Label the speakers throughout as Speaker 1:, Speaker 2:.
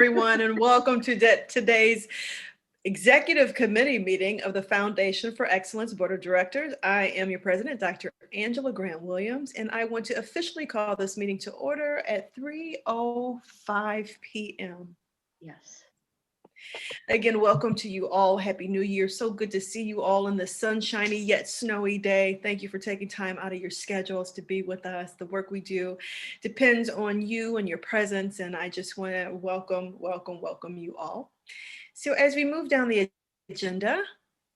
Speaker 1: everyone, and welcome to today's Executive Committee meeting of the Foundation for Excellence Board of Directors. I am your president, Dr. Angela Grant Williams, and I want to officially call this meeting to order at 3:05 p.m.
Speaker 2: Yes.
Speaker 1: Again, welcome to you all. Happy New Year. So good to see you all on this sunshiny yet snowy day. Thank you for taking time out of your schedules to be with us. The work we do depends on you and your presence, and I just want to welcome you all. So as we move down the agenda,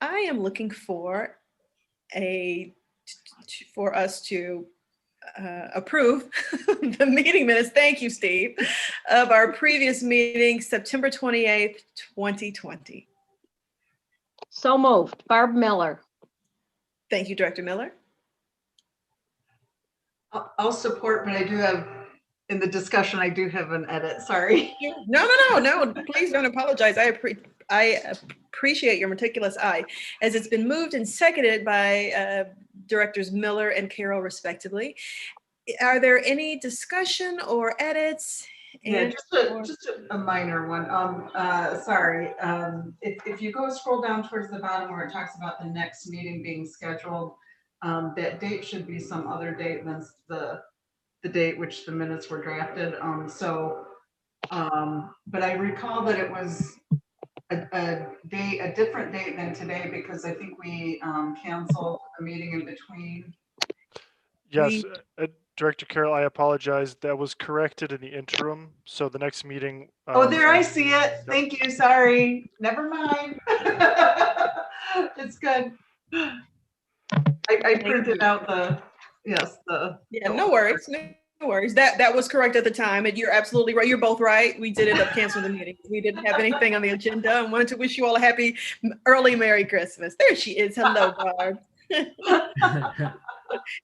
Speaker 1: I am looking for us to approve the meeting minutes. Thank you, Steve, of our previous meeting, September 28th, 2020.
Speaker 2: So moved. Barb Miller.
Speaker 1: Thank you, Director Miller.
Speaker 3: I'll support, but I do have, in the discussion, I do have an edit. Sorry.
Speaker 1: No. Please don't apologize. I appreciate your meticulous eye. As it's been moved and seconded by Directors Miller and Carroll, respectively. Are there any discussion or edits?
Speaker 3: Yeah, just a minor one. Sorry. If you scroll down towards the bottom where it talks about the next meeting being scheduled, that date should be some other date than the date which the minutes were drafted. But I recall that it was a different date than today, because I think we canceled a meeting in between.
Speaker 4: Yes, Director Carroll, I apologize. That was corrected in the interim. So the next meeting.
Speaker 3: Oh, there I see it. Yep. Thank you. Sorry. Never mind. It's good. I printed out
Speaker 1: Yeah, no worries. No worries. That was correct at the time, and you're absolutely right. You're both right. We did end up canceling the meeting. We didn't have anything on the agenda, and wanted to wish you all a happy early Merry Christmas. There she is. Hello, Barb.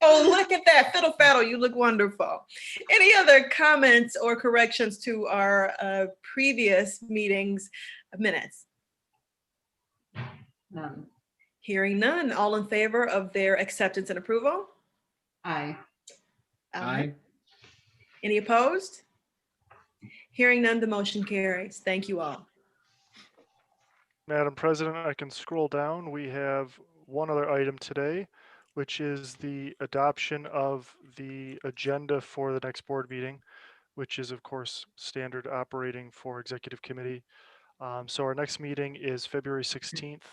Speaker 1: Oh, look at that. Fiddle faddle. You look wonderful. Any other comments or corrections to our previous meetings minutes?
Speaker 3: None.
Speaker 1: Hearing none. All in favor of their acceptance and approval?
Speaker 3: Aye.
Speaker 5: Aye.
Speaker 1: Any opposed? Hearing none, the motion carries. Thank you all.
Speaker 4: Madam President, I can scroll down. We have one other item today, which is the adoption of the agenda for the next board meeting, which is, of course, standard operating for Executive Committee. So our next meeting is February 16th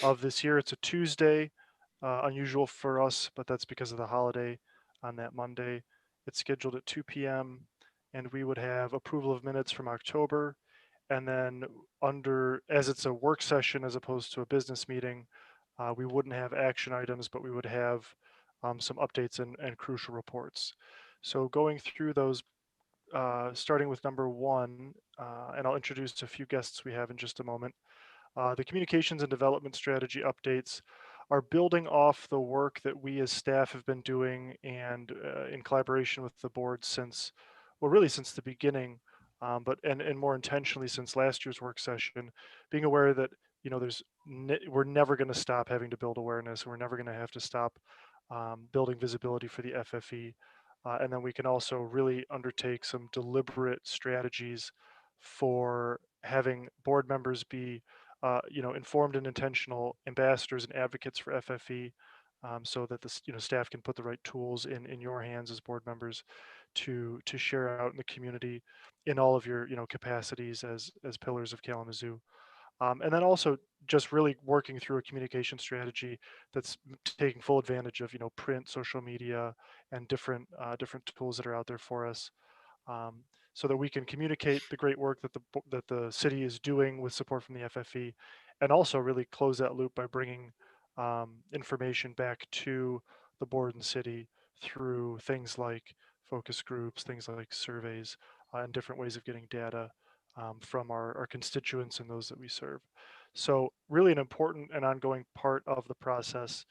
Speaker 4: of this year. It's a Tuesday, unusual for us, but that's because of the holiday on that Monday. It's scheduled at 2 p.m. and we would have approval of minutes from October. And then as it's a work session as opposed to a business meeting, we wouldn't have action items, but we would have some updates and crucial reports. So going through those, starting with number one, and I'll introduce a few guests we have in just a moment. The communications and development strategy updates are building off the work that we as staff have been doing, and in collaboration with the board since the beginning, but more intentionally since last year's work session, being aware that we're never going to stop having to build awareness. We're never going to have to stop building visibility for the FFE. And then we can also really undertake some deliberate strategies for having board members be informed and intentional ambassadors and advocates for FFE, so that the staff can put the right tools in your hands as board members to share out in the community in all of your capacities as pillars of Kalamazoo. And then also just really working through a communication strategy that's taking full advantage of print, social media, and different tools that are out there for us, so that we can communicate the great work that the city is doing with support from the FFE, and also really close that loop by bringing information back to the board and city through things like focus groups, things like surveys, and different ways of getting data from our constituents and those that we serve. So really an important and ongoing part of the process,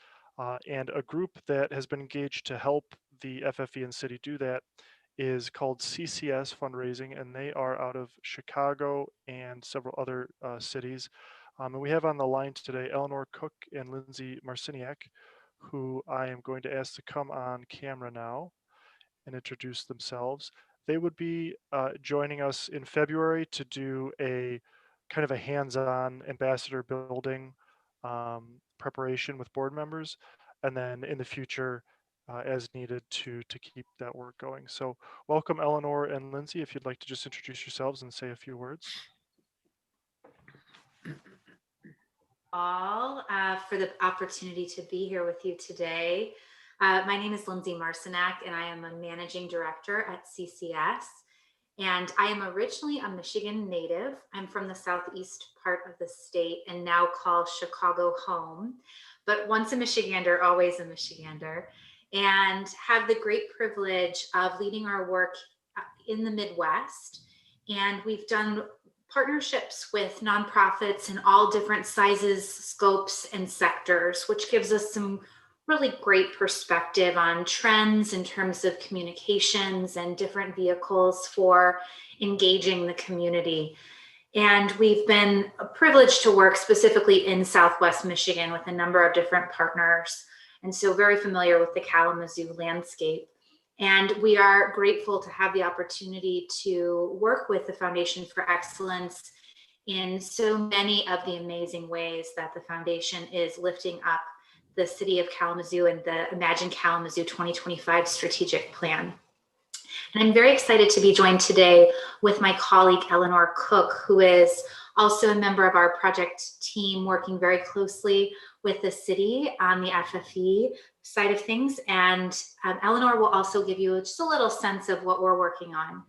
Speaker 4: and a group that has been engaged to help the FFE and city do that is called CCS Fundraising, and they are out of Chicago and several other cities. And we have on the line today Eleanor Cook and Lindsay Marciniak, who I am going to ask to come on camera now and introduce themselves. They would be joining us in February to do a kind of a hands-on ambassador building preparation with board members, and then in the future, as needed to keep that work going. So welcome, Eleanor and Lindsay, if you'd like to just introduce yourselves and say a few words.
Speaker 5: All for the opportunity to be here with you today. My name is Lindsay Marcinak, and I am a managing director at CCS. And I am originally a Michigan native. I'm from the southeast part of the state and now call Chicago home. But once a Michigander, always a Michigander, and have the great privilege of leading our work in the Midwest. And we've done partnerships with nonprofits in all different sizes, scopes, and sectors, which gives us some really great perspective on trends in terms of communications and different vehicles for engaging the community. And we've been privileged to work specifically in Southwest Michigan with a number of different partners. And so very familiar with the Kalamazoo landscape. And we are grateful to have the opportunity to work with the Foundation for Excellence in so many of the amazing ways that the foundation is lifting up the city of Kalamazoo and the Imagine Kalamazoo 2025 strategic plan. And I'm very excited to be joined today with my colleague, Eleanor Cook, who is also a member of our project team working very closely with the city on the FFE side of things. And Eleanor will also give you just a little sense of what we're working on.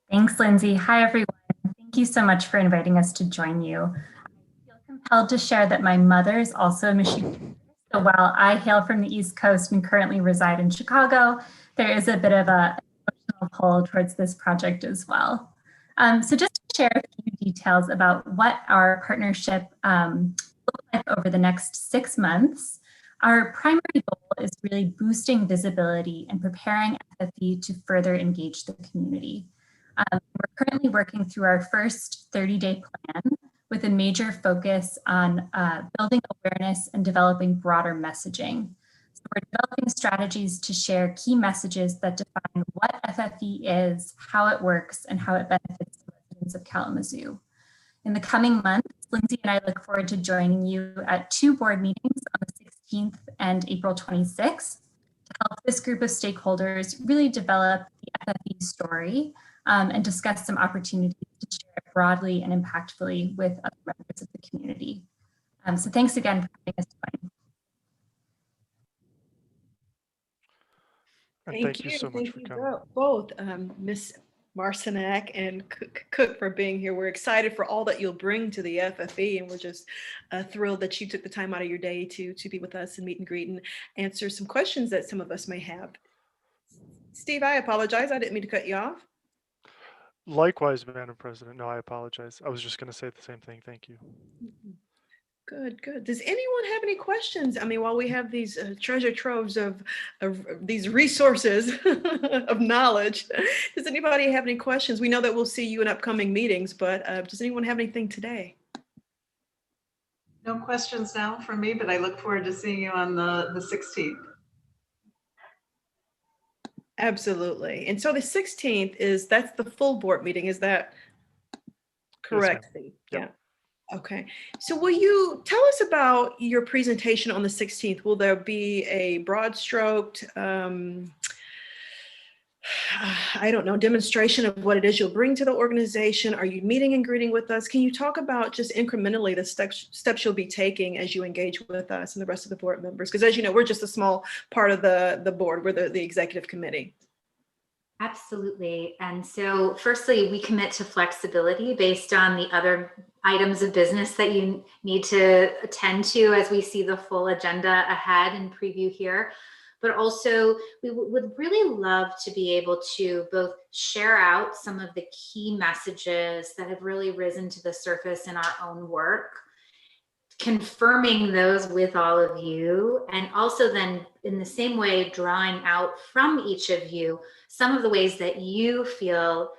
Speaker 6: Thanks, Lindsay. Hi, everyone. Thank you so much for inviting us to join you. I feel compelled to share that my mother is also a Michigan. So while I hail from the East Coast and currently reside in Chicago, there is a bit of a emotional pull towards this project as well. So just to share a few details about what our partnership looks like over the next 6 months. Our primary goal is really boosting visibility and preparing FFE to further engage the community. We're currently working through our first 30-day plan with a major focus on building awareness and developing broader messaging. So we're developing strategies to share key messages that define what FFE is, how it works, and how it benefits the residents of Kalamazoo. In the coming months, Lindsay and I look forward to joining you at 2 board meetings on the 16th and April 26th to help this group of stakeholders really develop the FFE story and discuss some opportunities to share it broadly and impactfully with other members of the community. So thanks again for having us join.
Speaker 4: And thank you so much for coming.
Speaker 1: Both, Ms. Marcinak and Cook for being here. We're excited for all that you'll bring to the FFE, and we're just thrilled that you took the time out of your day to be with us and meet and greet and answer some questions that some of us may have. Steve, I apologize. I didn't mean to cut you off.
Speaker 4: Likewise, Madam President. No, I apologize. I was just going to say the same thing. Thank you.
Speaker 1: Good, good. Does anyone have any questions? I mean, while we have these treasure troves of these resources of knowledge, does anybody have any questions? We know that we'll see you in upcoming meetings, but does anyone have anything today?
Speaker 3: No questions now from me, but I look forward to seeing you on the 16th.
Speaker 1: Absolutely. And so the 16th that's the full board meeting. Is that correct, Steve?
Speaker 4: Yep.
Speaker 1: Yeah. Okay. So will you tell us about your presentation on the 16th? Will there be a broad stroked, I don't know, demonstration of what it is you'll bring to the organization? Are you meeting and greeting with us? Can you talk about just incrementally the steps you'll be taking as you engage with us and the rest of the board members? Because as you know, we're just a small part of the board. We're the executive committee.
Speaker 5: Absolutely. And so firstly, we commit to flexibility based on the other items of business that you need to attend to as we see the full agenda ahead and preview here. But also we would really love to be able to both share out some of the key messages that have really risen to the surface in our own work, confirming those with all of you, and also then in the same way drawing out from each of you some of the ways that you feel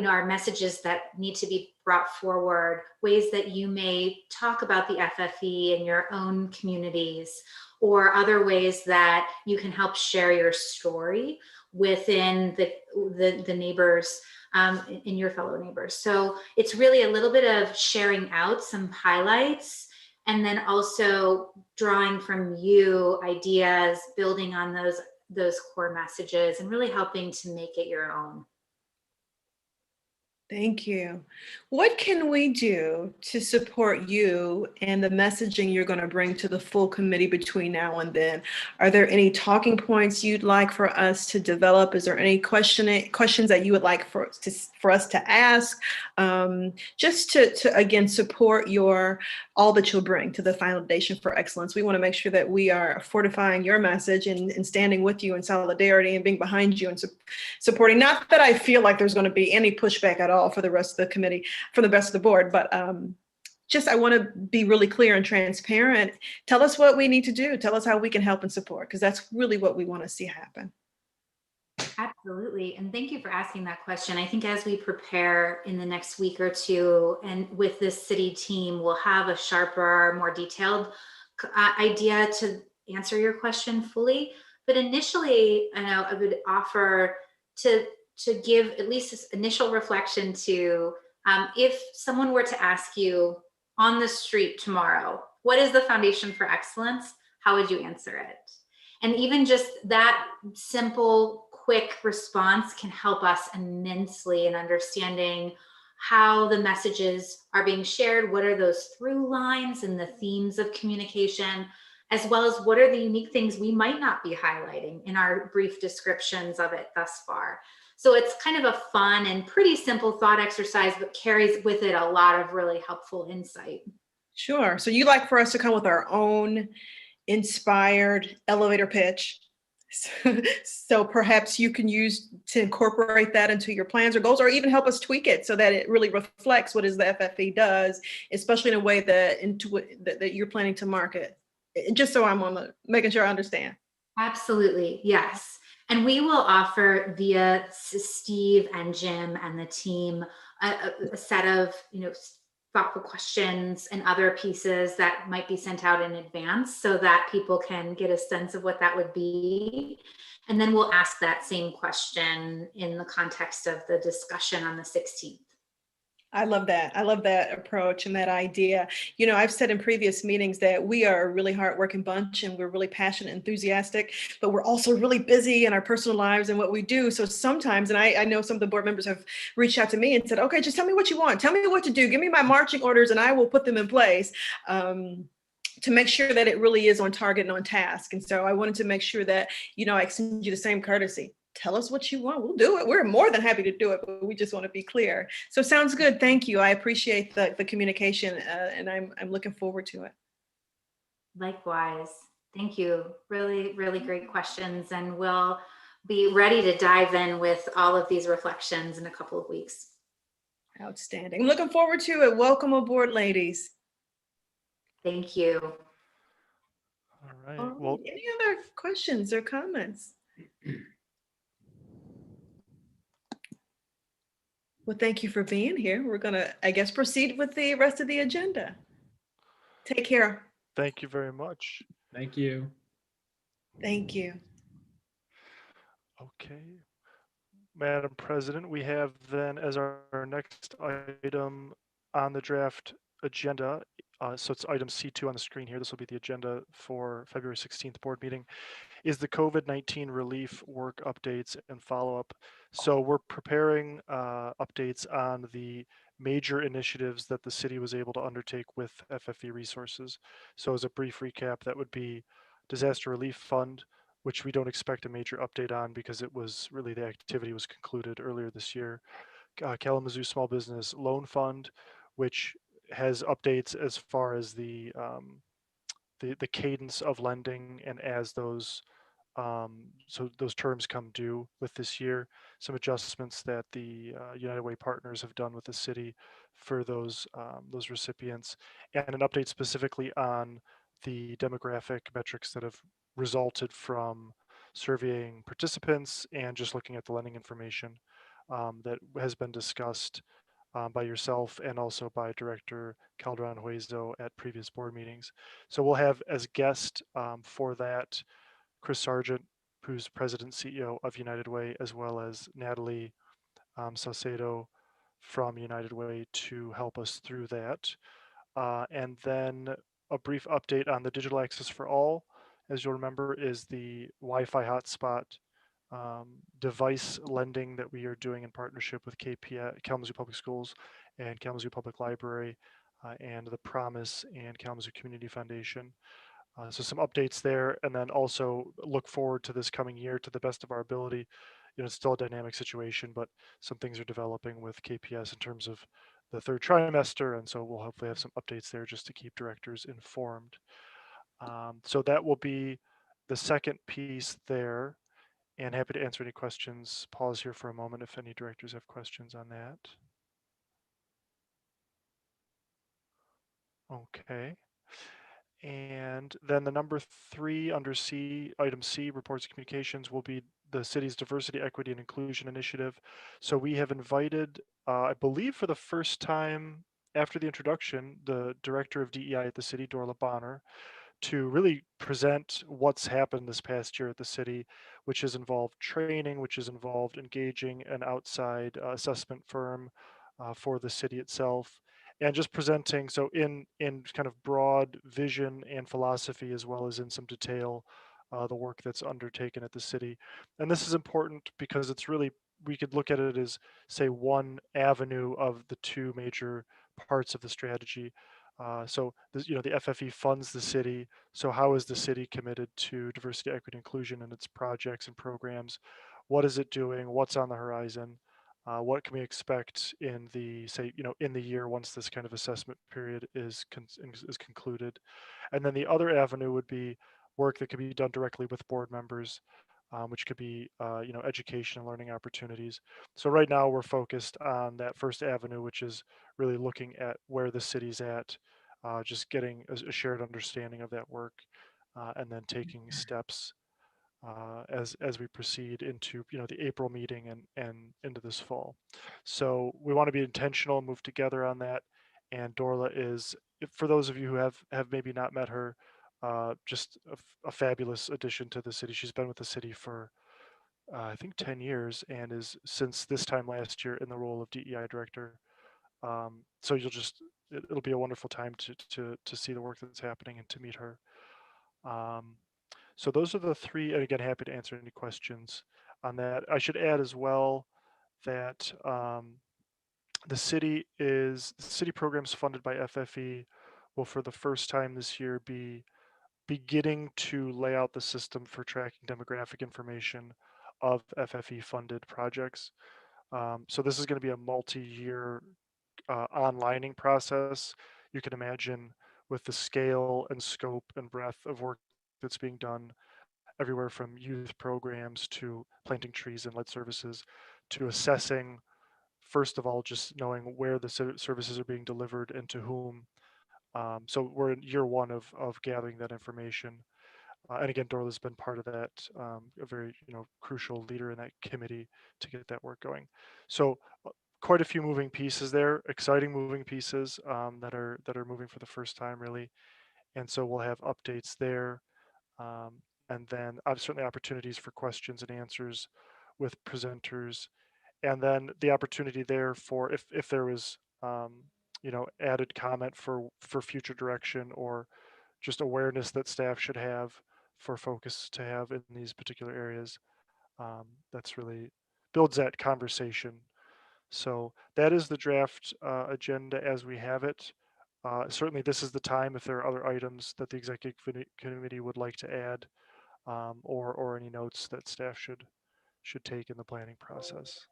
Speaker 5: are messages that need to be brought forward, ways that you may talk about the FFE in your own communities, or other ways that you can help share your story within the neighbors, in your fellow neighbors. So it's really a little bit of sharing out some highlights, and then also drawing from you ideas, building on those core messages, and really helping to make it your own.
Speaker 1: Thank you. What can we do to support you and the messaging you're going to bring to the full committee between now and then? Are there any talking points you'd like for us to develop? Is there any questions that you would like for us to ask? Just to again support all that you'll bring to the Foundation for Excellence. We want to make sure that we are fortifying your message and standing with you in solidarity and being behind you and supporting. Not that I feel like there's going to be any pushback at all for the rest of the committee, for the rest of the board, but just I want to be really clear and transparent. Tell us what we need to do. Tell us how we can help and support, because that's really what we want to see happen.
Speaker 5: Absolutely. And thank you for asking that question. I think as we prepare in the next week or two, and with this city team, we'll have a sharper, more detailed idea to answer your question fully. But initially, I know I would offer to give at least this initial reflection to, if someone were to ask you on the street tomorrow, what is the Foundation for Excellence? How would you answer it? And even just that simple, quick response can help us immensely in understanding how the messages are being shared, what are those through lines and the themes of communication, as well as what are the unique things we might not be highlighting in our brief descriptions of it thus far. So it's kind of a fun and pretty simple thought exercise, but carries with it a lot of really helpful insight.
Speaker 1: Sure. So you like for us to come with our own inspired elevator pitch. So perhaps you can use to incorporate that into your plans or goals, or even help us tweak it so that it really reflects what is the FFE does, especially in a way that you're planning to market. Just so I'm making sure I understand.
Speaker 5: Absolutely, yes. And we will offer via Steve and Jim and the team a set of thoughtful questions and other pieces that might be sent out in advance so that people can get a sense of what that would be. And then we'll ask that same question in the context of the discussion on the 16th.
Speaker 1: I love that. I love that approach and that idea. I've said in previous meetings that we are a really hardworking bunch and we're really passionate, enthusiastic, but we're also really busy in our personal lives and what we do. So sometimes, and I know some of the board members have reached out to me and said, okay, just tell me what you want. Tell me what to do. Give me my marching orders and I will put them in place. To make sure that it really is on target and on task. And so I wanted to make sure that, I extend you the same courtesy. Tell us what you want. We'll do it. We're more than happy to do it, but we just want to be clear. So sounds good. Thank you. I appreciate the communication and I'm looking forward to it.
Speaker 5: Likewise. Thank you. Really, really great questions. And we'll be ready to dive in with all of these reflections in a couple of weeks.
Speaker 1: Outstanding. I'm looking forward to it. Welcome aboard, ladies.
Speaker 5: Thank you.
Speaker 4: All right. Well,
Speaker 1: any other questions or comments? Well, thank you for being here. We're going to, I guess, proceed with the rest of the agenda. Take care.
Speaker 4: thank you very much.
Speaker 7: Thank you.
Speaker 1: Thank you.
Speaker 4: Okay. Madam President, we have then as our next item on the draft agenda, so it's item C2 on the screen here. This will be the agenda for February 16th board meeting, is the COVID-19 relief work updates and follow-up. So we're preparing updates on the major initiatives that the city was able to undertake with FFE resources. So as a brief recap, that would be Disaster Relief Fund, which we don't expect a major update on because it was really the activity was concluded earlier this year. Kalamazoo Small Business Loan Fund, which has updates as far as the cadence of lending and as those so those terms come due with this year, some adjustments that the United Way partners have done with the city for those recipients, and an update specifically on the demographic metrics that have resulted from surveying participants and just looking at the lending information that has been discussed by yourself and also by Director Calderon Hueso at previous board meetings. So we'll have as guest for that Chris Sargent who's president CEO of United Way, as well as Natalie Salcedo from United Way to help us through that. And then a brief update on the Digital Access for All, as you'll remember, is the Wi-Fi hotspot device lending that we are doing in partnership with Kalamazoo Public Schools and Kalamazoo Public Library and the Promise and Kalamazoo Community Foundation. So some updates there, and then also look forward to this coming year to the best of our ability. It's still a dynamic situation, but some things are developing with KPS in terms of the third trimester, and so we'll hopefully have some updates there just to keep directors informed. So that will be the second piece there, and happy to answer any questions. Pause here for a moment if any directors have questions on that. Okay. And then the number 3 under C, item C, reports and communications, will be the city's diversity, equity, and inclusion initiative. So we have invited, I believe for the first time after the introduction, the director of DEI at the city, Dorla Bonner, to really present what's happened this past year at the city, which has involved training, which has involved engaging an outside assessment firm for the city itself, and just presenting, so in kind of broad vision and philosophy, as well as in some detail, the work that's undertaken at the city. And this is important because it's really, we could look at it as, say, one avenue of the two major parts of the strategy. So this, the FFE funds the city. So how is the city committed to diversity, equity, inclusion in its projects and programs? What is it doing? What's on the horizon? What can we expect in the, say, in the year once this kind of assessment period is concluded? And then the other avenue would be work that could be done directly with board members, which could be, education and learning opportunities. So right now we're focused on that first avenue, which is really looking at where the city's at, just getting a shared understanding of that work, and then taking steps as we proceed into the April meeting and into this fall. So we want to be intentional and move together on that. And Dorla is, for those of you who have maybe not met her, just a fabulous addition to the city. She's been with the city for I think 10 years and is since this time last year in the role of DEI director. So it'll be a wonderful time to see the work that's happening and to meet her. So those are the 3, and again, happy to answer any questions on that. I should add as well that the city programs funded by FFE will for the first time this year be beginning to lay out the system for tracking demographic information of FFE funded projects. So this is going to be a multi-year onlining process. You can imagine with the scale and scope and breadth of work that's being done everywhere from youth programs to planting trees and lead services to assessing, first of all, just knowing where the services are being delivered and to whom. So we're in year 1 of gathering that information. And again, Dorla's been part of that, a very crucial leader in that committee to get that work going. So quite a few moving pieces there, exciting moving pieces that are moving for the first time really. And so we'll have updates there. And then certainly opportunities for questions and answers with presenters. And then the opportunity there for if there was added comment for future direction or just awareness that staff should have for focus to have in these particular areas. That's really builds that conversation. So that is the draft agenda as we have it. Certainly this is the time if there are other items that the executive committee would like to add, or any notes that staff should take in the planning process.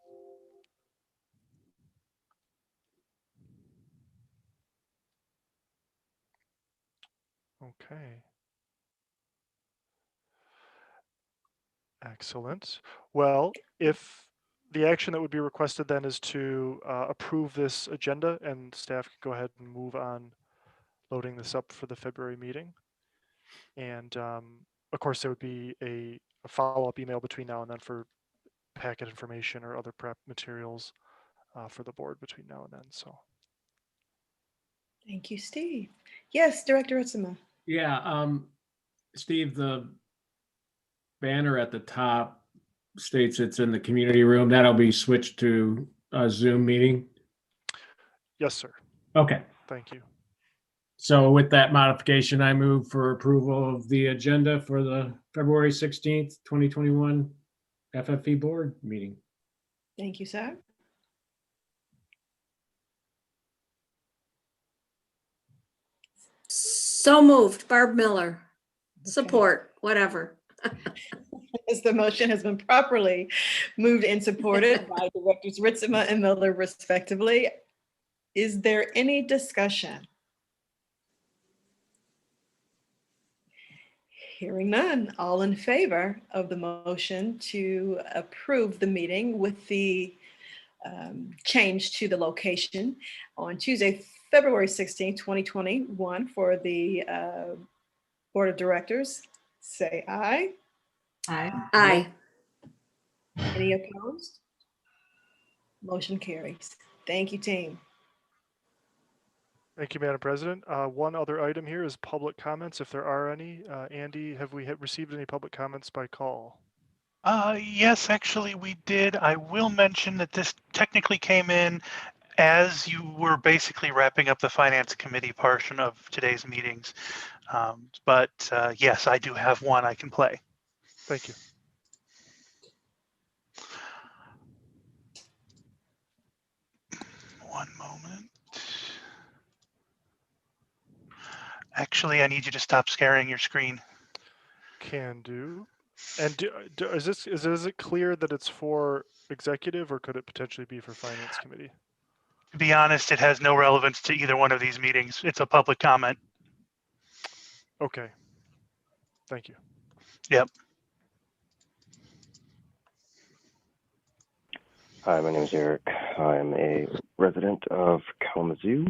Speaker 4: Okay. Excellent. Well, if the action that would be requested then is to approve this agenda, and staff can go ahead and move on loading this up for the February meeting. And of course, there would be a follow-up email between now and then for packet information or other prep materials for the board between now and then. So.
Speaker 1: Thank you, Steve. Yes, Director Utsuma.
Speaker 7: Yeah, Steve, banner at the top states it's in the community room. That'll be switched to a Zoom meeting.
Speaker 4: Yes, sir.
Speaker 7: Okay.
Speaker 4: Thank you.
Speaker 7: So with that modification, I move for approval of the agenda for the February 16th, 2021 FFE board meeting.
Speaker 1: Thank you, sir.
Speaker 2: So moved. Barb Miller.
Speaker 1: Okay.
Speaker 2: Support, whatever.
Speaker 1: As the motion has been properly moved and supported by Directors Ritzema and Miller respectively, is there any discussion? Hearing none, all in favor of the motion to approve the meeting with the change to the location on Tuesday, February 16th, 2021 for the Board of Directors, say aye.
Speaker 3: Aye.
Speaker 2: Aye.
Speaker 1: Any opposed? Motion carries. Thank you, team.
Speaker 4: Thank you, Madam President. One other item here is public comments, if there are any. Andy, have we received any public comments by call?
Speaker 8: Yes, actually we did. I will mention that this technically came in as you were basically wrapping up the Finance Committee portion of today's meetings. But yes, I do have one I can play.
Speaker 4: Thank you.
Speaker 8: One moment. Actually, I need you to stop scaring your screen.
Speaker 4: Can do. And is it clear that it's for executive, or could it potentially be for Finance Committee?
Speaker 8: To be honest, it has no relevance to either one of these meetings. It's a public comment.
Speaker 4: Okay. Thank you.
Speaker 8: Yep.
Speaker 9: Hi, my name is Eric. I'm a resident of Kalamazoo,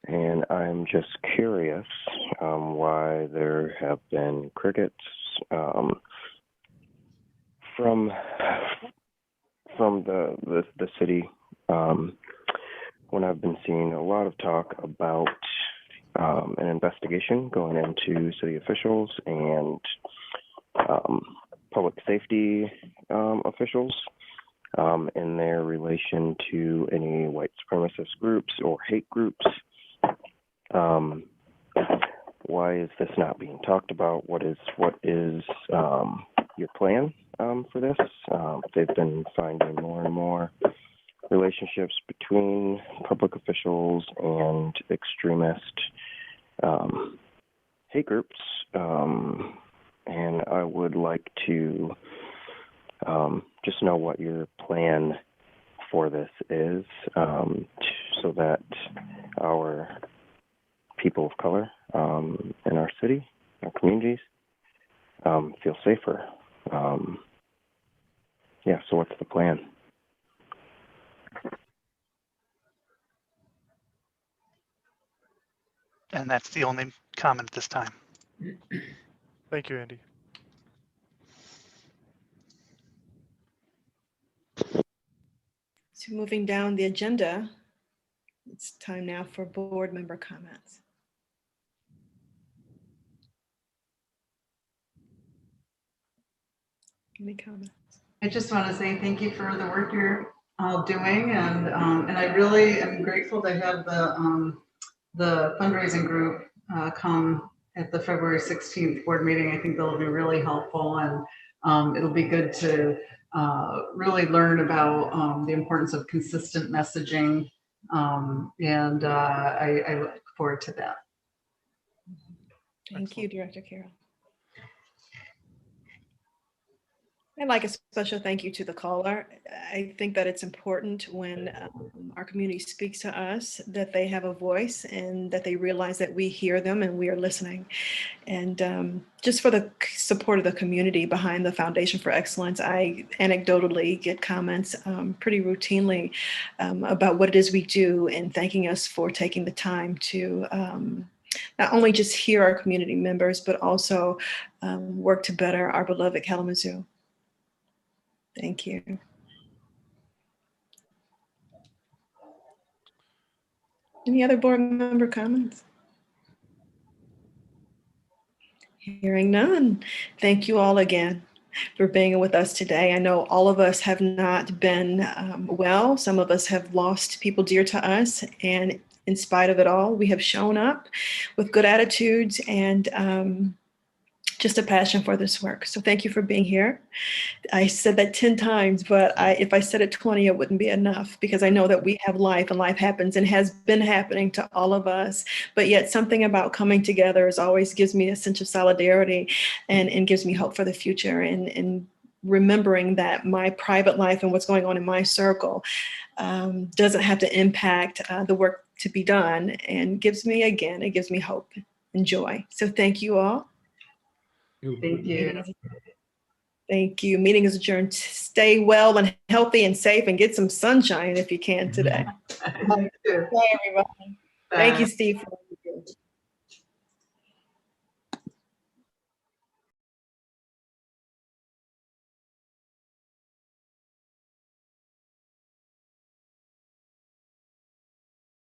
Speaker 9: and I'm just curious why there have been crickets from the city when I've been seeing a lot of talk about an investigation going into city officials and public safety officials in their relation to any white supremacist groups or hate groups. Why is this not being talked about? What is your plan for this? They've been finding more and more relationships between public officials and extremist hate groups, and I would like to just know what your plan for this is, so that our people of color in our city, our communities, feel safer. Yeah, so what's the plan?
Speaker 8: And that's the only comment at this time.
Speaker 4: Thank you, Andy.
Speaker 1: So moving down the agenda, it's time now for board member comments. Any comments?
Speaker 3: I just want to say thank you for the work you're all doing, and I really am grateful to have the fundraising group come at the February 16th board meeting. I think they'll be really helpful, and it'll be good to really learn about the importance of consistent messaging, and I look forward to that.
Speaker 1: Thank you, Director Carroll. I'd like a special thank you to the caller. I think that it's important when our community speaks to us that they have a voice and that they realize that we hear them and we are listening. And just for the support of the community behind the Foundation for Excellence, I anecdotally get comments pretty routinely about what it is we do and thanking us for taking the time to not only just hear our community members, but also work to better our beloved Kalamazoo. Thank you. Any other board member comments? Hearing none. Thank you all again for being with us today. I know all of us have not been well. Some of us have lost people dear to us. And in spite of it all, we have shown up with good attitudes and just a passion for this work. So thank you for being here. I said that 10 times, but if I said it 20, it wouldn't be enough because I know that we have life and life happens and has been happening to all of us. But yet something about coming together is always gives me a sense of solidarity and gives me hope for the future and remembering that my private life and what's going on in my circle doesn't have to impact the work to be done and it gives me hope and joy. So thank you all.
Speaker 3: Thank you.
Speaker 1: Thank you. Meeting is adjourned. Stay well and healthy and safe and get some sunshine if you can today.
Speaker 3: You too.
Speaker 1: Bye, everybody. Thank you, Steve.